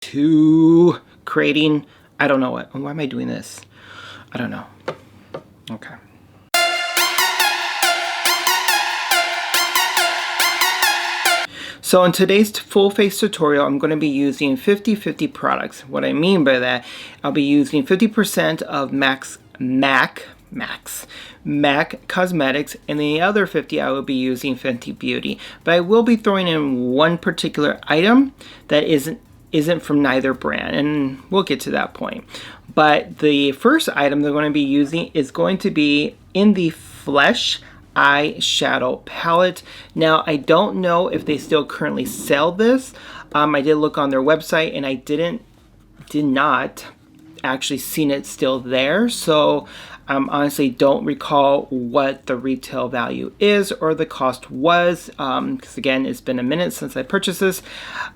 to creating, I don't know what, why am I doing this? I don't know. Okay. So in today's full face tutorial, I'm going to be using 50/50 products. What I mean by that, I'll be using 50% of MAC Cosmetics, and the other 50 I will be using Fenty Beauty. But I will be throwing in one particular item that isn't from neither brand, and we'll get to that point. But the first item they're going to be using is going to be in the Flesh eyeshadow palette. Now I don't know if they still currently sell this. I did look on their website and I did not actually seen it still there, so honestly don't recall what the retail value is or the cost was, because again, it's been a minute since I purchased this.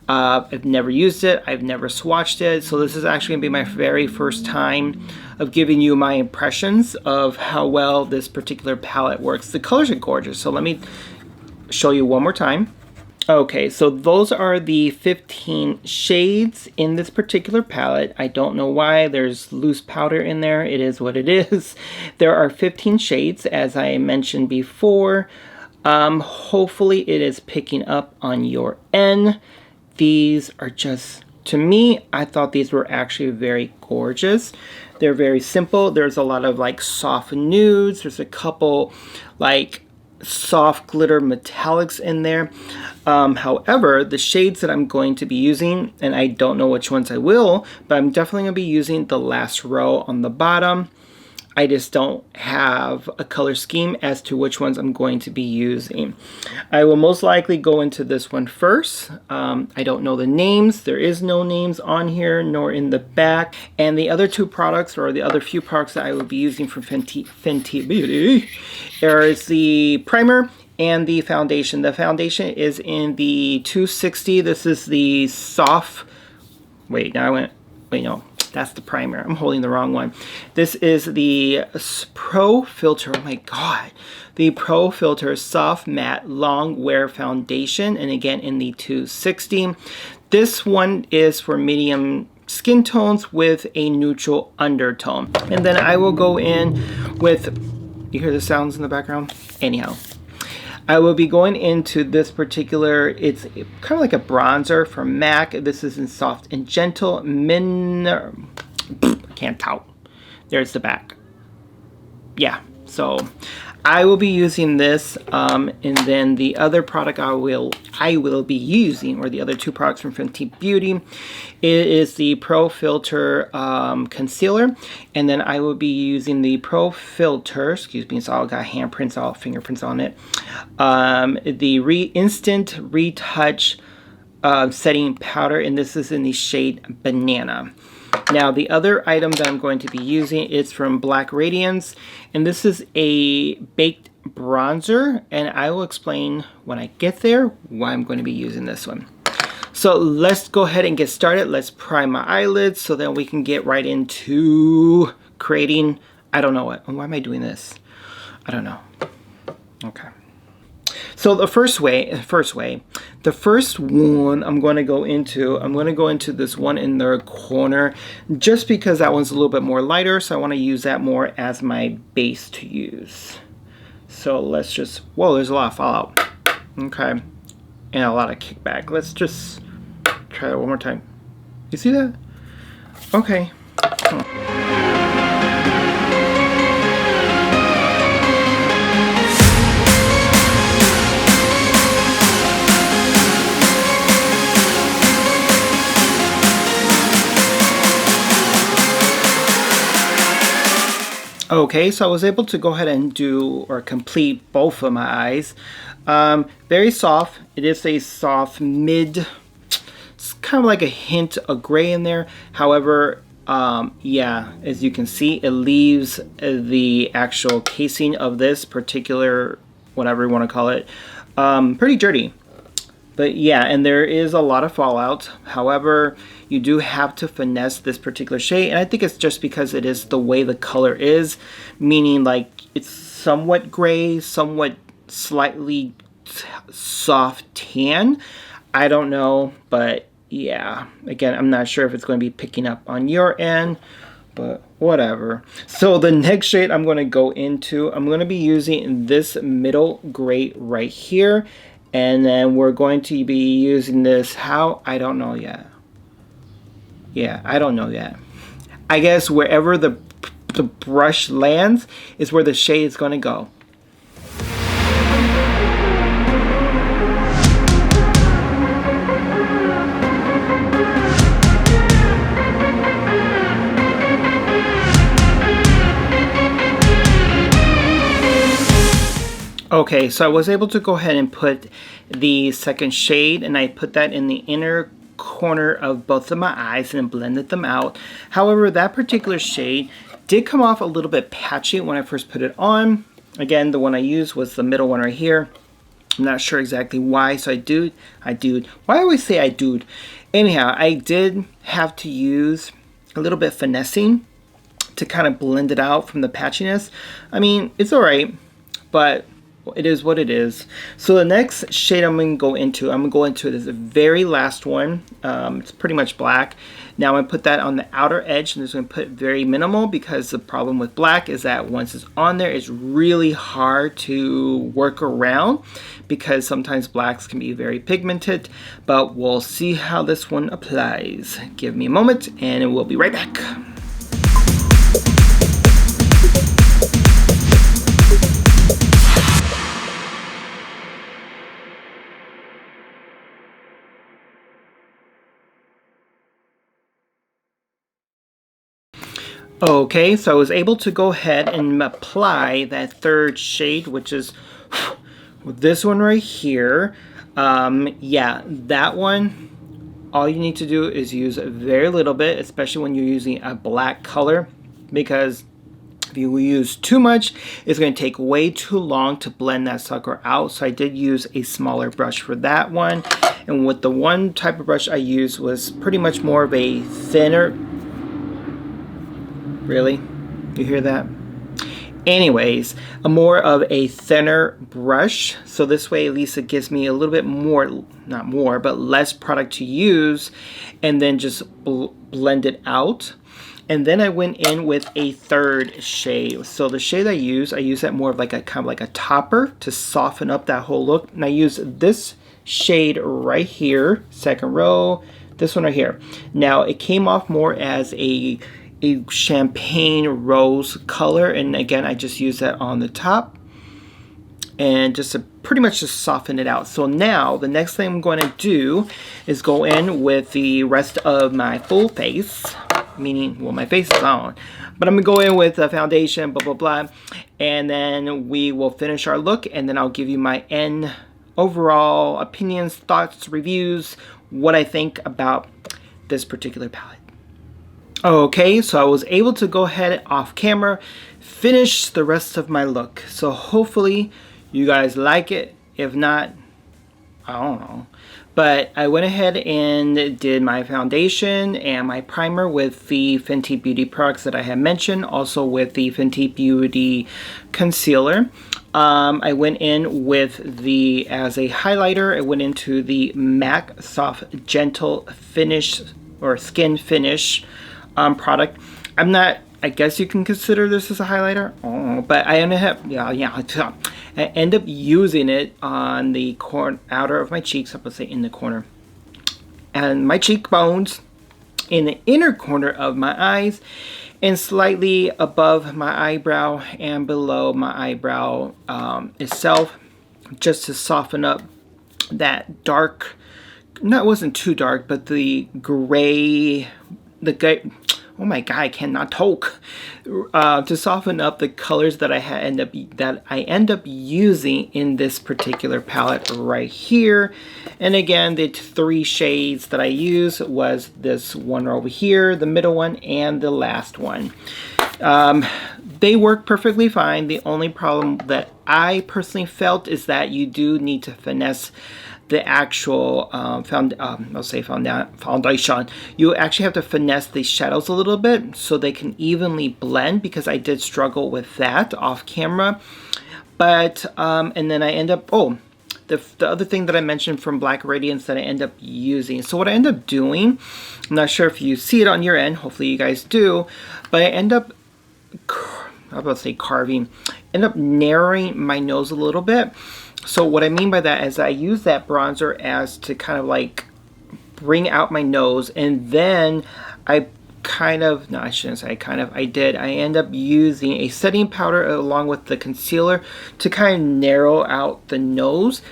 I've never used it, I've never swatched it, so this is actually gonna be my very first time of giving you my impressions of how well this particular palette works. The colors are gorgeous, so let me show you one more time. Okay, so those are the 15 shades in this particular palette. I don't know why there's loose powder in there. It is what it is. There are 15 shades, as I mentioned before. Hopefully it is picking up on your end. These are just, to me, I thought these were actually very gorgeous. They're very simple. There's a lot of like soft nudes. There's a couple like soft glitter metallics in there. However, the shades that I'm going to be using, and I don't know which ones I will, but I'm definitely going to be using the last row on the bottom. I just don't have a color scheme as to which ones I'm going to be using. I will most likely go into this one first. I don't know the names. There is no names on here, nor in the back. And the other two products, or the other few products that I will be using from Fenty Beauty, is the primer and the foundation. The foundation is in the 260. This is the soft, no. That's the primer. I'm holding the wrong one. This is the Pro Filter. Oh my God. The Pro Filter Soft Matte Long Wear Foundation. And again, in the 260. This one is for medium skin tones with a neutral undertone. And then I will go in with, you hear the sounds in the background? Anyhow. I will be going into this particular, it's kind of like a bronzer from MAC. This is in Soft and Gentle. Can't tout. There's the back. Yeah, so I will be using this, and then the other product I will be using, or the other two products from Fenty Beauty, it is the Pro Filter concealer, and then I will be using the Pro Filter, excuse me, it's all got handprints, all fingerprints on it, the Instant Retouch setting powder, and this is in the shade Banana. Now the other item that I'm going to be using is from Black Radiance, and this is a baked bronzer, and I will explain when I get there why I'm going to be using this one. So let's go ahead and get started. Let's prime my eyelids so that we can get right into creating, I don't know what, why am I doing this? I don't know. Okay. So the first one I'm going to go into this one in the corner, just because that one's a little bit more lighter, so I want to use that more as my base to use. So let's just, whoa, there's a lot of fallout. Okay, and a lot of kickback. Let's just try it one more time. You see that? Okay. Okay, so I was able to go ahead and do or complete both of my eyes. Very soft. It is a soft mid. It's kind of like a hint of gray in there. However, yeah, as you can see, it leaves the actual casing of this particular, whatever you want to call it, pretty dirty. But yeah, and there is a lot of fallout. However, you do have to finesse this particular shade, and I think it's just because it is the way the color is, meaning like it's somewhat gray, somewhat slightly soft tan. I don't know, but yeah, again, I'm not sure if it's going to be picking up on your end, but whatever. So the next shade I'm going to go into, I'm going to be using this middle gray right here. And then we're going to be using this, how? I don't know yet. Yeah, I don't know yet. I guess wherever the brush lands is where the shade is going to go. Okay, so I was able to go ahead and put the second shade, and I put that in the inner corner of both of my eyes and blended them out. However, that particular shade did come off a little bit patchy when I first put it on. Again, the one I used was the middle one right here. I'm not sure exactly why, so I do. Why I always say I do? Anyhow, I did have to use a little bit of finessing to kind of blend it out from the patchiness. I mean, it's alright, but it is what it is. So the next shade I'm going to go into this very last one. It's pretty much black. Now I'm going to put that on the outer edge, and I'm just going to put very minimal, because the problem with black is that once it's on there, it's really hard to work around, because sometimes blacks can be very pigmented. But we'll see how this one applies. Give me a moment and we'll be right back. Okay, so I was able to go ahead and apply that third shade, which is this one right here. Yeah, that one, all you need to do is use very little bit, especially when you're using a black color, because if you use too much, it's going to take way too long to blend that sucker out. So I did use a smaller brush for that one. And with the one type of brush I used was pretty much more of a thinner. Really? You hear that? Anyways, more of a thinner brush. So this way, at least it gives me a little bit more, not more, but less product to use, and then just blend it out. And then I went in with a third shade. So the shade I use that more of like a kind of like a topper to soften up that whole look. And I use this shade right here, second row, this one right here. Now it came off more as a champagne rose color, and again I just use that on the top and just to pretty much just soften it out. So now the next thing I'm going to do is go in with the rest of my full face, meaning, well, my face is on, but I'm gonna go in with the foundation, blah blah blah, and then we will finish our look, and then I'll give you my end overall opinions, thoughts, reviews, what I think about this particular palette. Okay, so I was able to go ahead off camera, finish the rest of my look. So hopefully you guys like it. If not, I don't know. But I went ahead and did my foundation and my primer with the Fenty Beauty products that I had mentioned, also with the Fenty Beauty concealer. I went in with the, as a highlighter, I went into the MAC Soft Gentle Finish or Skin Finish product. I'm not, I guess you can consider this as a highlighter, but I end up using it on the outer of my cheeks, I'm gonna say in the corner, and my cheekbones, in the inner corner of my eyes, and slightly above my eyebrow and below my eyebrow itself, just to soften up that dark, no, it wasn't too dark, but the gray, oh my god, I cannot talk. To soften up the colors that I end up using in this particular palette right here. And again, the three shades that I use was this one over here, the middle one, and the last one. They work perfectly fine. The only problem that I personally felt is that you do need to finesse the actual foundation. You actually have to finesse the shadows a little bit so they can evenly blend, because I did struggle with that off camera. But and then I end up, the other thing that I mentioned from Black Radiance that I end up using. So what I end up doing, I'm not sure if you see it on your end, hopefully you guys do, but I end up, I'm about to say carving, end up narrowing my nose a little bit. So what I mean by that is I use that bronzer as to kind of like bring out my nose, and then I kind of, no, I shouldn't say kind of, I end up using a setting powder along with the concealer to kind of narrow out the nose.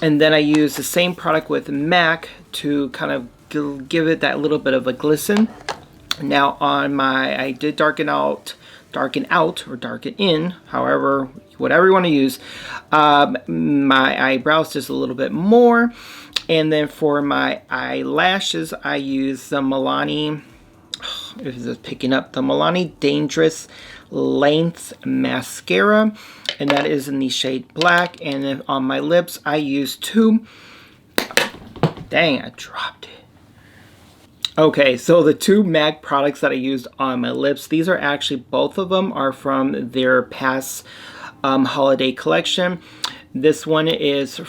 And then I use the same product with MAC to kind of give it that little bit of a glisten. Now on my, I did darken out or darken in, however, whatever you want to use, my eyebrows just a little bit more. And then for my eyelashes, I use the Milani, this is picking up, the Milani Dangerous Length Mascara, and that is in the shade black. And then on my lips, I use two, dang, I dropped it. Okay, so the two MAC products that I used on my lips, these are actually, both of them are from their past holiday collection. This one is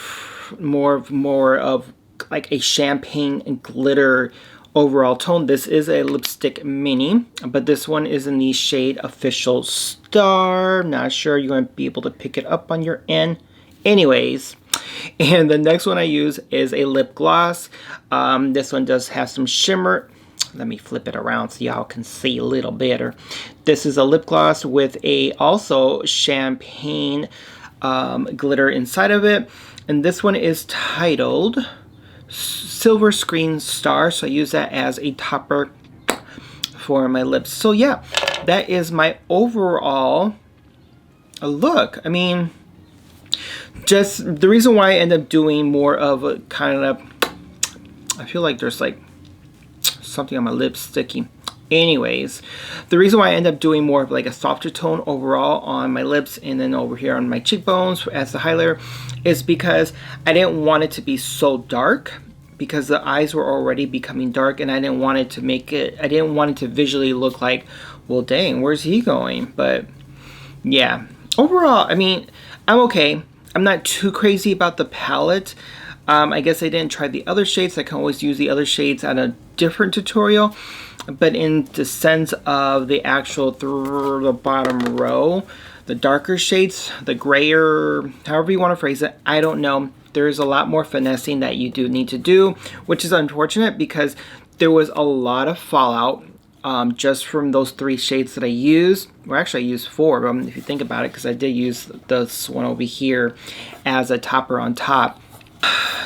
more of like a champagne glitter overall tone. This is a lipstick mini, but this one is in the shade Official Star. Not sure you're going to be able to pick it up on your end. Anyways, and the next one I use is a lip gloss. This one does have some shimmer. Let me flip it around so y'all can see a little better. This is a lip gloss with a also champagne glitter inside of it. And this one is titled Silver Screen Star. So I use that as a topper for my lips. So yeah, that is my overall look. I mean, just the reason why I end up doing more of a kind of, I feel like there's like something on my lips sticky. Anyways, the reason why I end up doing more of like a softer tone overall on my lips and then over here on my cheekbones as the highlighter is because I didn't want it to be so dark, because the eyes were already becoming dark, and I didn't want it to make it, I didn't want it to visually look like, well dang, where's he going? But yeah, overall, I mean, I'm okay. I'm not too crazy about the palette. I guess I didn't try the other shades. I can always use the other shades on a different tutorial. But in the sense of the actual through the bottom row, the darker shades, the grayer, however you want to phrase it, I don't know. There's a lot more finessing that you do need to do, which is unfortunate because there was a lot of fallout just from those three shades that I used. Well, actually I used four of them if you think about it, because I did use this one over here as a topper on top.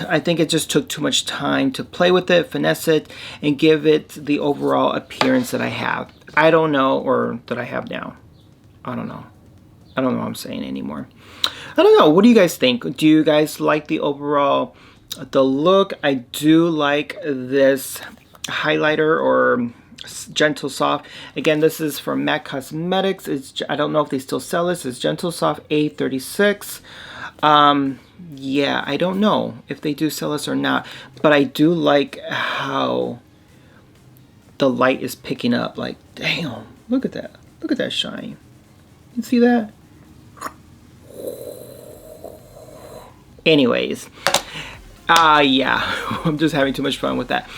I think it just took too much time to play with it, finesse it, and give it the overall appearance that I have. I don't know, or that I have now. I don't know. I don't know what I'm saying anymore. I don't know. What do you guys think? Do you guys like the overall, the look? I do like this highlighter or Gentle Soft. Again, this is from MAC Cosmetics. I don't know if they still sell this. It's Gentle Soft A36. Yeah, I don't know if they do sell this or not, but I do like how the light is picking up. Like, damn, look at that. Look at that shine. You see that? Anyways, yeah, I'm just having too much fun with that.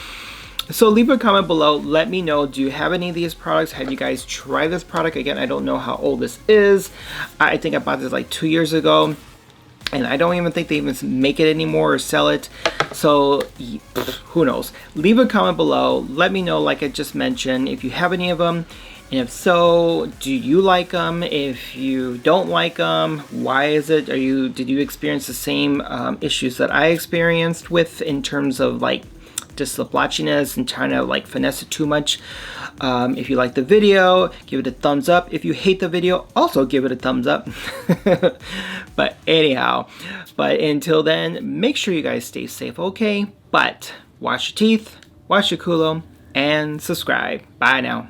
So leave a comment below. Let me know, do you have any of these products? Have you guys tried this product? Again, I don't know how old this is. I think I bought this like 2 years ago. And I don't even think they even make it anymore or sell it. So who knows? Leave a comment below. Let me know, like I just mentioned, if you have any of them. And if so, do you like them? If you don't like them, why is it? Did you experience the same issues that I experienced with in terms of like just the blotchiness and trying to like finesse it too much? If you like the video, give it a thumbs up. If you hate the video, also give it a thumbs up. But anyhow, until then, make sure you guys stay safe, okay? But wash your teeth, wash your culo, and subscribe. Bye now.